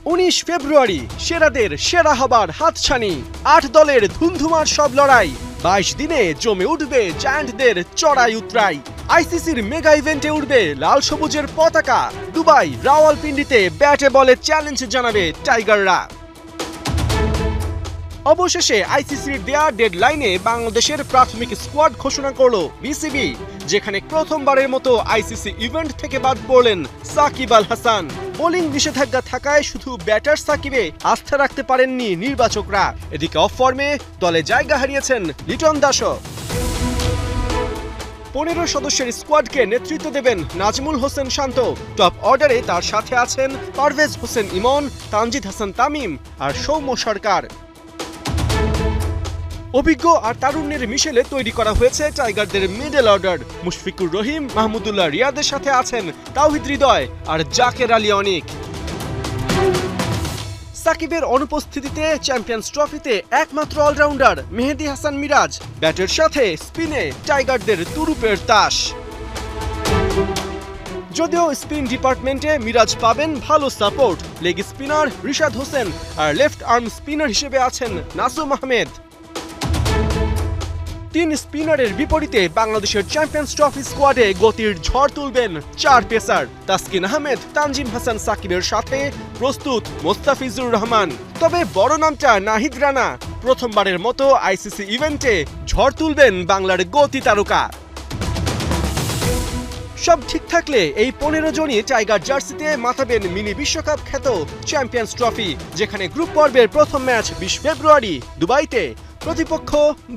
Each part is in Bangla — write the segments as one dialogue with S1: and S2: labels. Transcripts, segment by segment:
S1: 19 ফেব্রুয়ারি সেরাদের সেরা হবার হাতছানি 8 দলের ধুমধুমার সব লড়াই 22 দিনে জমে উঠবে জায়ান্টদের চড়াই উতরাই আইসিসির মেগা ইভেন্টে উঠবে লাল সবুজের পতাকা দুবাই রাওয়ালপিন্ডিতে ব্যাটে বলে চ্যালেঞ্জ জানাবে টাইগাররা। অবশেষে আইসিসির দেয়া ডেডলাইনে বাংলাদেশের প্রাথমিক স্কোয়াড ঘোষণা করল বিসিবি, যেখানে প্রথমবারের মতো আইসিসি ইভেন্ট থেকে বাদ পড়লেন সাকিব আল হাসান। বোলিং নিষেধাজ্ঞা থাকায় শুধু ব্যাটার সাকিবে আস্থা রাখতে পারেননি নির্বাচকরা। এদিকে অফ ফর্মে দলে জায়গা হারিয়েছেন লিটন দাসও। 15 সদস্যের স্কোয়াডকে নেতৃত্ব দেবেন নাজমুল হোসেন শান্ত। টপ অর্ডারে তার সাথে আছেন পারভেজ হোসেন ইমন, তানজিদ হাসান তামিম আর সৌম্য সরকার। অভিজ্ঞ আর তারুণ্যের মিশেলে তৈরি করা হয়েছে টাইগারদের মিডল অর্ডার। মুশফিকুর রহিম, মাহমুদুল্লাহ রিয়াদের সাথে আছেন তাওহিদ হৃদয় আর জাকের আলী অনিক। সাকিবের অনুপস্থিতিতে চ্যাম্পিয়ন্স ট্রফিতে একমাত্র অলরাউন্ডার মেহেদী হাসান মিরাজ। ব্যাটের সাথে স্পিনে টাইগারদের তুরুপের তাস। যদিও স্পিন ডিপার্টমেন্টে মিরাজ পাবেন ভালো support, leg spinner Rishad Hossain আর লেফট আর্ম স্পিনার হিসেবে আছেন নাসুম আহমেদ। 3 স্পিনারের বিপরীতে বাংলাদেশের চ্যাম্পিয়ন্স ট্রফি স্কোয়াডে গতির ঝড় তুলবেন 4 পেসার। তাসকিন আহমেদ, তানজিম হাসান সাকিবের সাথে প্রস্তুত মোস্তাফিজুর রহমান। তবে বড় নামটা নাহিদ রানা। প্রথমবারের মতো আইসিসি ইভেন্টে ঝড় তুলবেন বাংলার গতি তারকা। সব ঠিক থাকলে এই 15 জনই টাইগার জার্সিতে মাতাবেন মিনি বিশ্বকাপ খ্যাত চ্যাম্পিয়ন্স ট্রফি, যেখানে গ্রুপ পর্বের প্রথম ম্যাচ 20 ফেব্রুয়ারি দুবাইতে, প্রতিপক্ষ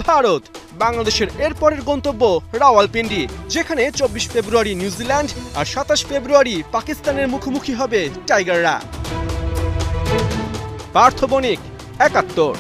S1: ভারত। বাংলাদেশের এরপরের গন্তব্য রাওয়ালপিন্ডি, যেখানে 24 ফেব্রুয়ারি নিউজিল্যান্ড আর 27 ফেব্রুয়ারি পাকিস্তানের মুখোমুখি হবে টাইগাররা। পার্থ বণিক, 71।